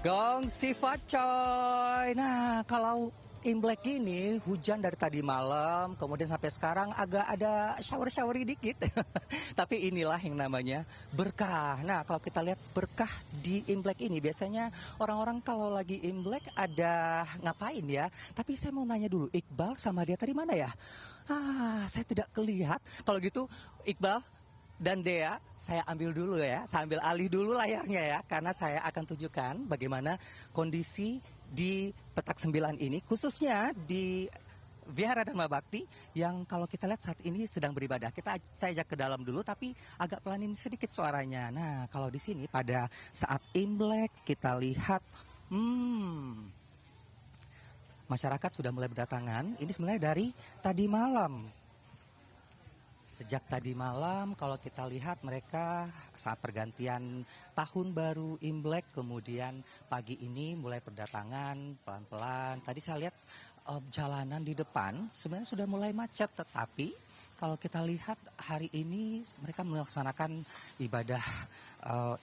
Gong Siva coy. Nah, kalau Imlek ini hujan dari tadi malam, kemudian sampai sekarang agak ada shower-showery dikit. Tapi inilah yang namanya berkah. Nah, kalau kita lihat berkah di Imlek ini, biasanya orang-orang kalau lagi Imlek ada ngapain ya? Tapi saya mau nanya dulu, Iqbal sama dia tadi mana ya? Saya tidak kelihat. Kalau gitu, Iqbal dan Dea, saya ambil dulu ya, saya ambil alih dulu layarnya ya, karena saya akan tunjukkan bagaimana kondisi di Petak Sembilan ini, khususnya di Vihara Dharma Bakti yang kalau kita lihat saat ini sedang beribadah. Saya ajak ke dalam dulu, tapi agak pelanin sedikit suaranya. Nah, kalau di sini pada saat Imlek kita lihat, masyarakat sudah mulai berdatangan. Ini sebenarnya dari tadi malam. Sejak tadi malam kalau kita lihat mereka saat pergantian tahun baru Imlek, kemudian pagi ini mulai berdatangan pelan-pelan. Tadi saya lihat jalanan di depan sebenarnya sudah mulai macet, tetapi kalau kita lihat hari ini mereka melaksanakan ibadah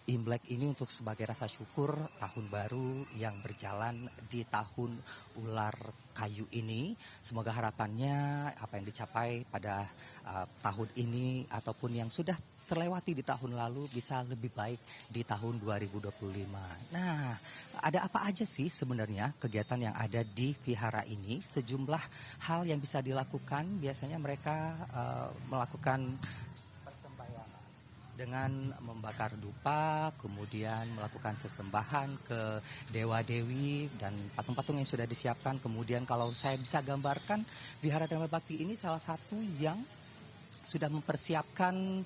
Imlek ini untuk sebagai rasa syukur tahun baru yang berjalan di tahun ular kayu ini. Semoga harapannya apa yang dicapai pada tahun ini ataupun yang sudah terlewati di tahun lalu bisa lebih baik di tahun 2025. Nah, ada apa aja sih sebenarnya kegiatan yang ada di vihara ini? Sejumlah hal yang bisa dilakukan. Biasanya mereka melakukan persembayangan dengan membakar dupa, kemudian melakukan sesembahan ke dewa-dewi dan patung-patung yang sudah disiapkan. Kemudian kalau saya bisa gambarkan, Vihara Dharma Bakti ini salah satu yang sudah mempersiapkan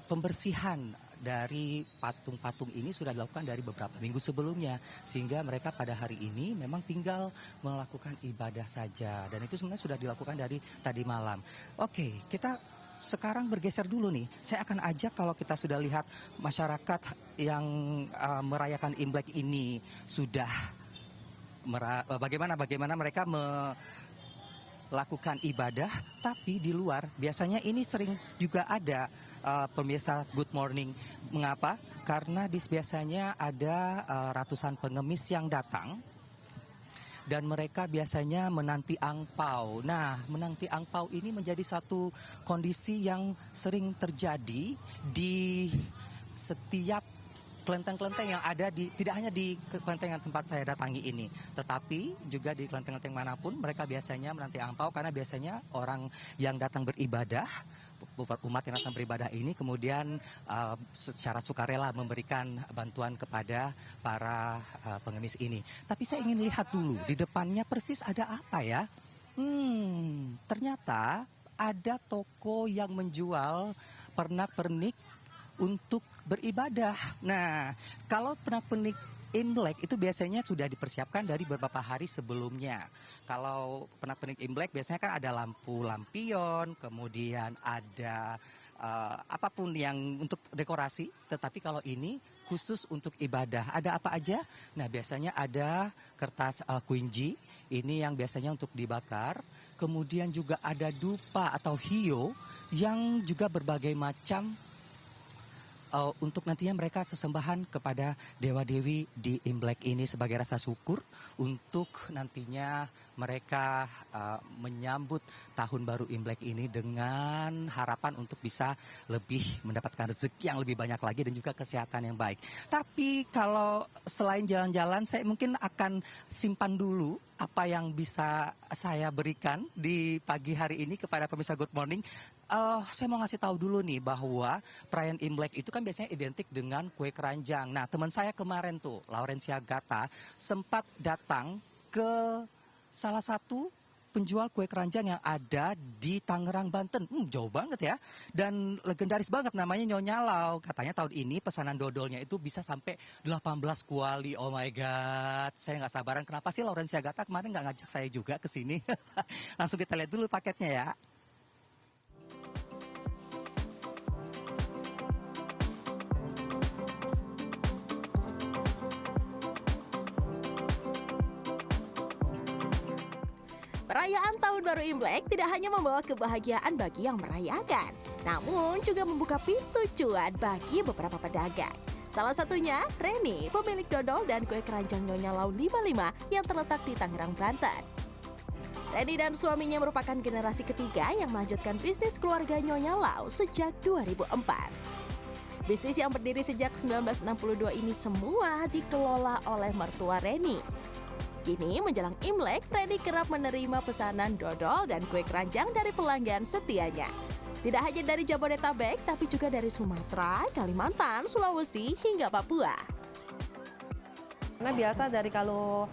pembersihan dari patung-patung ini sudah dilakukan dari beberapa minggu sebelumnya, sehingga mereka pada hari ini memang tinggal melakukan ibadah saja, dan itu sebenarnya sudah dilakukan dari tadi malam. Oke, kita sekarang bergeser dulu nih. Saya akan ajak, kalau kita sudah lihat masyarakat yang merayakan Imlek ini sudah bagaimana mereka lakukan ibadah, tapi di luar biasanya ini sering juga ada pemirsa Good Morning. Mengapa? Karena biasanya ada ratusan pengemis yang datang dan mereka biasanya menanti angpau. Nah, menanti angpau ini menjadi satu kondisi yang sering terjadi di setiap kelenteng-kelenteng yang ada tidak hanya di kelenteng yang tempat saya datangi ini, tetapi juga di kelenteng-kelenteng manapun mereka biasanya menanti angpau, karena biasanya orang yang datang beribadah, umat yang datang beribadah ini kemudian secara sukarela memberikan bantuan kepada para pengemis ini. Tapi saya ingin lihat dulu di depannya persis ada apa ya? Ternyata ada toko yang menjual pernak-pernik untuk beribadah. Nah, kalau pernak-pernik Imlek itu biasanya sudah dipersiapkan dari beberapa hari sebelumnya. Kalau pernak-pernik Imlek biasanya kan ada lampu lampion, kemudian ada apapun yang untuk dekorasi. Tetapi kalau ini khusus untuk ibadah. Ada apa aja? Nah, biasanya ada kertas kunji, ini yang biasanya untuk dibakar. Kemudian juga ada dupa atau hio yang juga berbagai macam untuk nantinya mereka sesembahan kepada dewa-dewi di Imlek ini sebagai rasa syukur untuk nantinya mereka menyambut tahun baru Imlek ini dengan harapan untuk bisa lebih mendapatkan rezeki yang lebih banyak lagi dan juga kesehatan yang baik. Tapi kalau selain jalan-jalan, saya mungkin akan simpan dulu apa yang bisa saya berikan di pagi hari ini kepada pemirsa Good Morning. Saya mau ngasih tahu dulu nih bahwa perayaan Imlek itu kan biasanya identik dengan kue keranjang. Nah, teman saya kemarin tuh, Laurencia Gata, sempat datang ke salah satu penjual kue keranjang yang ada di Tangerang, Banten. Jauh banget ya. Dan legendaris banget, namanya Nyonya Lau. Katanya tahun ini pesanan dodolnya itu bisa sampai 18 kuali. Oh my God. Saya nggak sabaran. Kenapa sih Laurencia Gata kemarin nggak ngajak saya juga ke sini? Langsung kita lihat dulu paketnya ya. Perayaan Tahun Baru Imlek tidak hanya membawa kebahagiaan bagi yang merayakan, namun juga membuka pintu cuan bagi beberapa pedagang. Salah satunya Reni, pemilik dodol dan kue keranjang Nyonya Lau 55 yang terletak di Tangerang, Banten. Reni dan suaminya merupakan generasi ketiga yang melanjutkan bisnis keluarga Nyonya Lau sejak 2004. Bisnis yang berdiri sejak 1962 ini semua dikelola oleh mertua Reni. Kini menjelang Imlek, Reni kerap menerima pesanan dodol dan kue keranjang dari pelanggan setianya. Tidak hanya dari Jabodetabek, tapi juga dari Sumatera, Kalimantan, Sulawesi, hingga Papua. Karena biasa dari kalau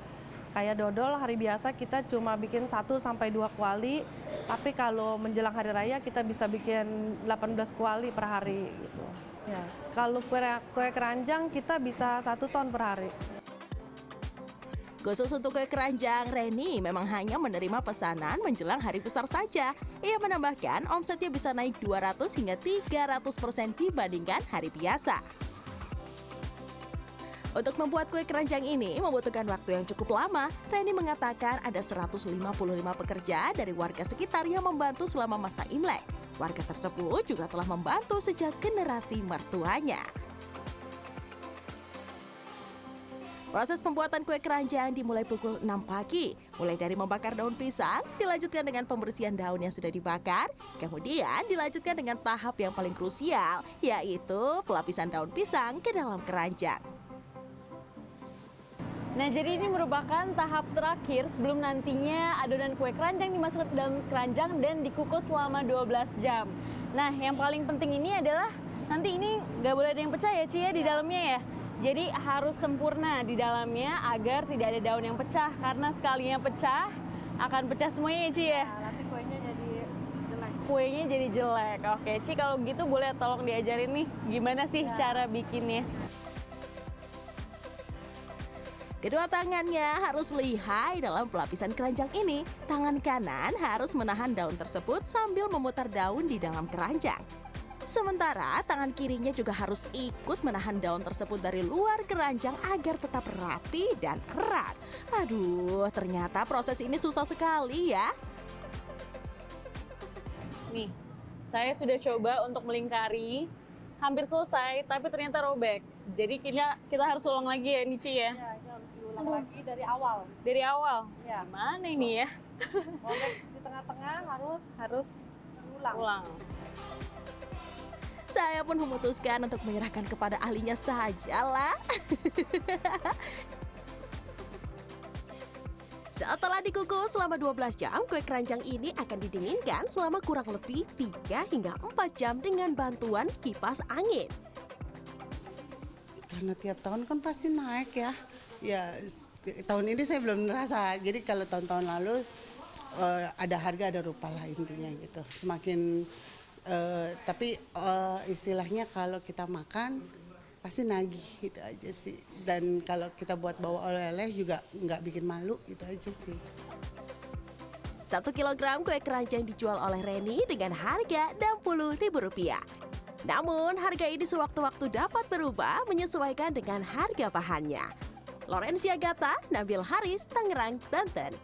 kayak dodol hari biasa kita cuma bikin 1 sampai 2 kuali, tapi kalau menjelang hari raya kita bisa bikin 18 kuali per hari gitu. Ya. Kalau kue keranjang kita bisa 1 ton per hari. Khusus untuk kue keranjang, Reni memang hanya menerima pesanan menjelang hari besar saja. Ia menambahkan omsetnya bisa naik 200 hingga 300% dibandingkan hari biasa. Untuk membuat kue keranjang ini membutuhkan waktu yang cukup lama. Reni mengatakan ada 155 pekerja dari warga sekitar yang membantu selama masa Imlek. Warga tersebut juga telah membantu sejak generasi mertuanya. Proses pembuatan kue keranjang dimulai pukul 6 pagi. Mulai dari membakar daun pisang, dilanjutkan dengan pembersihan daun yang sudah dibakar, kemudian dilanjutkan dengan tahap yang paling krusial, yaitu pelapisan daun pisang ke dalam keranjang. Nah, jadi ini merupakan tahap terakhir sebelum nantinya adonan kue keranjang dimasukkan ke dalam keranjang dan dikukus selama 12 jam. Nah, yang paling penting ini adalah nanti ini nggak boleh ada yang pecah ya, Ci, ya, di dalamnya ya. Jadi harus sempurna di dalamnya agar tidak ada daun yang pecah, karena sekalinya pecah akan pecah semuanya ya, Ci, ya. Nanti kuenya jadi jelek. Kuenya jadi jelek. Oke, Ci, kalau gitu boleh tolong diajarin nih gimana sih cara bikinnya. Kedua tangannya harus lihai dalam pelapisan keranjang ini. Tangan kanan harus menahan daun tersebut sambil memutar daun di dalam keranjang. Sementara tangan kirinya juga harus ikut menahan daun tersebut dari luar keranjang agar tetap rapi dan erat. Aduh, ternyata proses ini susah sekali ya. Nih, saya sudah coba untuk melingkari, hampir selesai, tapi ternyata robek. Jadi kita harus ulang lagi ya, Ci, ya? Ya, ini harus diulang lagi dari awal. Dari awal? Ya. Gimana ini ya? Robek di tengah-tengah harus ulang. Saya pun memutuskan untuk menyerahkan kepada ahlinya sajalah. Setelah dikukus selama 12 jam, kue keranjang ini akan didinginkan selama kurang lebih 3 hingga 4 jam dengan bantuan kipas angin. Karena tiap tahun kan pasti naik ya. Ya, tahun ini saya belum merasa. Jadi kalau tahun-tahun lalu ada harga ada rupa lah intinya gitu. Semakin tapi istilahnya kalau kita makan pasti nagih gitu aja sih. Dan kalau kita buat bawa oleh-oleh juga nggak bikin malu gitu aja sih. 1 kilogram kue keranjang dijual oleh Reni dengan harga Rp60.000. Namun harga ini sewaktu-waktu dapat berubah menyesuaikan dengan harga bahannya. Lorencia Gata, Nabil Haris, Tangerang, Banten.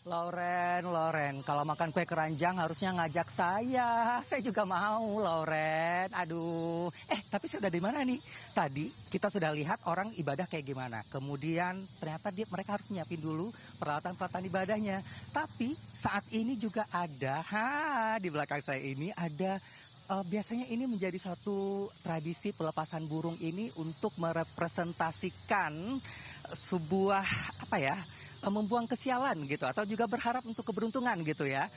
Loren, kalau makan kue keranjang harusnya ngajak saya. Saya juga mau, Loren. Aduh, tapi sudah di mana nih? Tadi kita sudah lihat orang ibadah kayak gimana. Kemudian ternyata mereka harus nyiapin dulu peralatan-peralatan ibadahnya. Tapi saat ini juga ada, di belakang saya ini ada. Biasanya ini menjadi suatu tradisi pelepasan burung ini untuk merepresentasikan sebuah membuang kesialan gitu, atau juga berharap untuk keberuntungan gitu ya.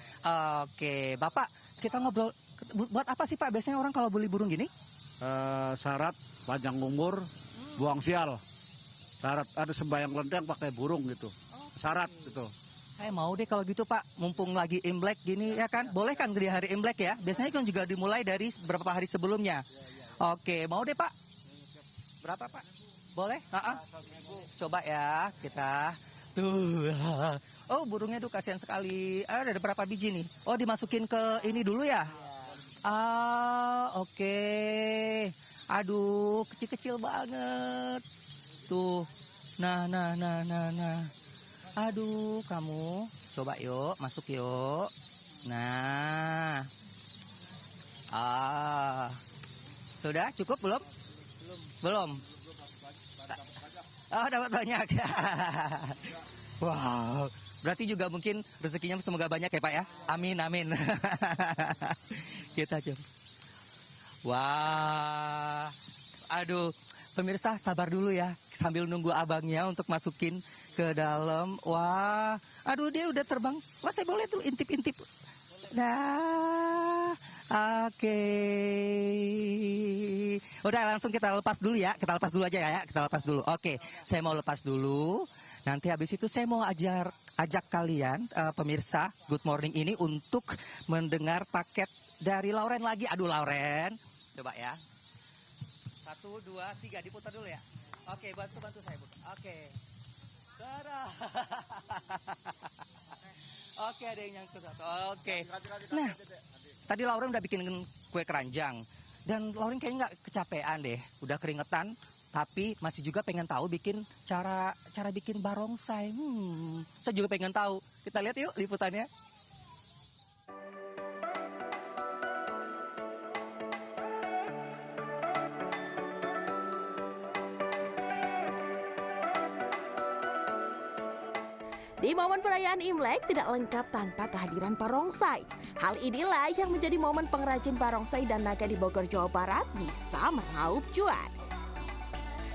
Oke, Bapak, kita ngobrol buat apa sih Pak biasanya orang kalau beli burung gini? Syarat panjang umur, buang sial. Syarat ada sembahyang lenteng pakai burung gitu. Syarat gitu. Saya mau deh kalau gitu Pak, mumpung lagi Imlek gini ya kan, boleh kan di hari Imlek ya? Biasanya kan juga dimulai dari beberapa hari sebelumnya. Oke, mau deh Pak. Berapa Pak? Boleh? Coba ya kita. Tuh. Oh, burungnya tuh kasihan sekali. Ada berapa biji nih? Oh, dimasukin ke ini dulu ya? Oke. Aduh, kecil-kecil banget. Tuh. Nah. Aduh, kamu coba yuk, masuk yuk. Nah. udah cukup belum? Belum. Oh, dapat banyak. Wow. Berarti juga mungkin rezekinya semoga banyak ya Pak ya. Amin, amin. Kita coba. Wah. Aduh, pemirsa sabar dulu ya sambil nunggu abangnya untuk masukin ke dalam. Wah. Aduh, dia udah terbang. Wah, saya boleh tuh intip-intip. Nah. Oke. Udah langsung kita lepas dulu ya. Kita lepas dulu aja ya. Kita lepas dulu. Oke, saya mau lepas dulu. Nanti habis itu saya mau ajak kalian pemirsa Good Morning ini untuk mendengar paket dari Lauren lagi. Aduh Lauren, coba ya. 1, 2, 3 diputar dulu ya. Oke, bantu saya Bu. Oke. Dadah. Oke, ada yang nyangkut satu. Oke. Nah, tadi Lauren udah bikin kue keranjang dan Lauren kayaknya nggak kecapean deh, udah keringetan. Tapi masih juga pengen tahu cara bikin barongsai. Saya juga pengen tahu. Kita lihat yuk liputannya. Di momen perayaan Imlek tidak lengkap tanpa kehadiran barongsai. Hal inilah yang menjadi momen pengrajin barongsai dan naga di Bogor, Jawa Barat bisa meraup cuan.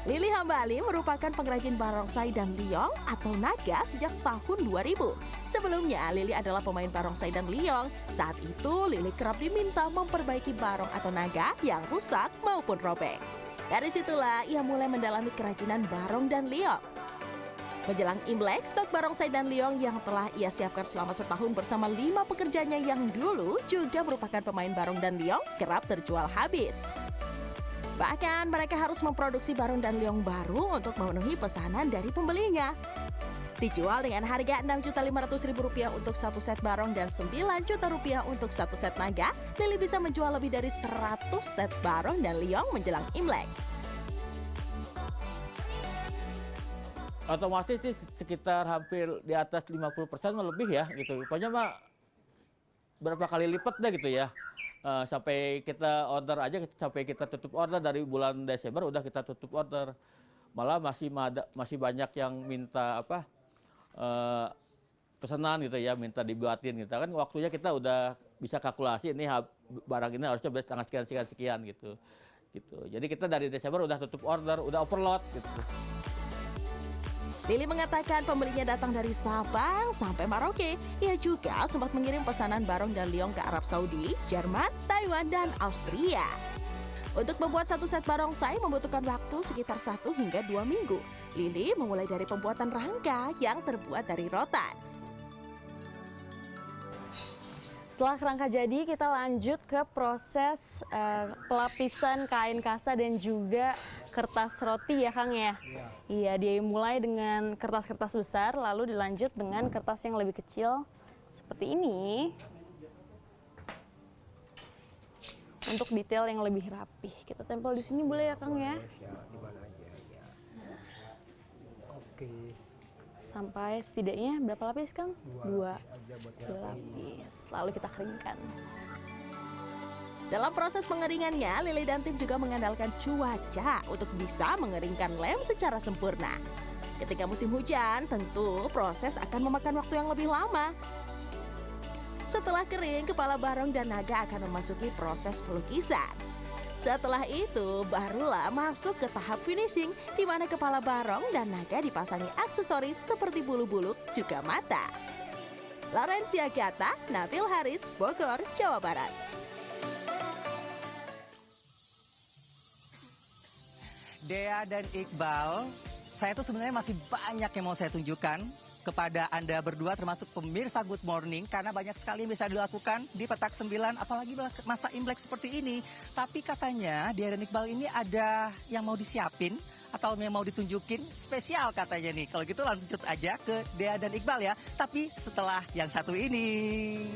Lili Hambali merupakan pengrajin barongsai dan liong atau naga sejak tahun 2000. Sebelumnya, Lili adalah pemain barongsai dan liong. Saat itu, Lili kerap diminta memperbaiki barong atau naga yang rusak maupun robek. Dari situlah ia mulai mendalami kerajinan barong dan liong. Menjelang Imlek, stok barongsai dan liong yang telah ia siapkan selama setahun bersama 5 pekerjanya yang dulu juga merupakan pemain barong dan liong kerap terjual habis. Bahkan mereka harus memproduksi barong dan liong baru untuk memenuhi pesanan dari pembelinya. Dijual dengan harga Rp6.500.000 untuk satu set barong dan Rp9 juta untuk satu set naga, Lili bisa menjual lebih dari 100 set barong dan liong menjelang Imlek. Otomatis sih sekitar hampir di atas 50% lebih ya gitu. Pokoknya mah berapa kali lipat deh gitu ya. Sampai kita order aja, sampai kita tutup order dari bulan Desember udah kita tutup order. Malah masih banyak yang minta pesanan gitu ya, minta dibuatin gitu. Kan waktunya kita udah bisa kalkulasi ini barang ini harusnya tanggal sekian gitu. Jadi kita dari Desember udah tutup order, udah overload gitu. Lili mengatakan pembelinya datang dari Sabang sampai Merauke. Ia juga sempat mengirim pesanan barong dan liong ke Arab Saudi, Jerman, Taiwan, dan Austria. Untuk membuat satu set barongsai membutuhkan waktu sekitar 1 hingga 2 minggu. Lili memulai dari pembuatan rangka yang terbuat dari rotan. Setelah kerangka jadi, kita lanjut ke proses pelapisan kain kasa dan juga kertas roti ya Kang ya? Iya, dia mulai dengan kertas-kertas besar, lalu dilanjut dengan kertas yang lebih kecil seperti ini. Untuk detail yang lebih rapih. Kita tempel di sini boleh ya Kang ya? Oke. Sampai setidaknya berapa lapis Kang? 2 lapis. Lalu kita keringkan. Dalam proses pengeringannya, Lili dan tim juga mengandalkan cuaca untuk bisa mengeringkan lem secara sempurna. Ketika musim hujan, tentu proses akan memakan waktu yang lebih lama. Setelah kering, kepala barong dan naga akan memasuki proses pelukisan. Setelah itu, barulah masuk ke tahap finishing, di mana kepala barong dan naga dipasangi aksesoris seperti bulu-bulu juga mata. Laurencia Gata, Nabil Haris, Bogor, Jawa Barat. Dea dan Iqbal, saya tuh sebenarnya masih banyak yang mau saya tunjukkan kepada Anda berdua termasuk pemirsa Good Morning karena banyak sekali yang bisa dilakukan di Petak 9 apalagi masa Imlek seperti ini. Tapi katanya Dea dan Iqbal ini ada yang mau disiapin atau yang mau ditunjukin spesial katanya nih. Kalau gitu lanjut aja ke Dea dan Iqbal ya. Tapi setelah yang satu ini.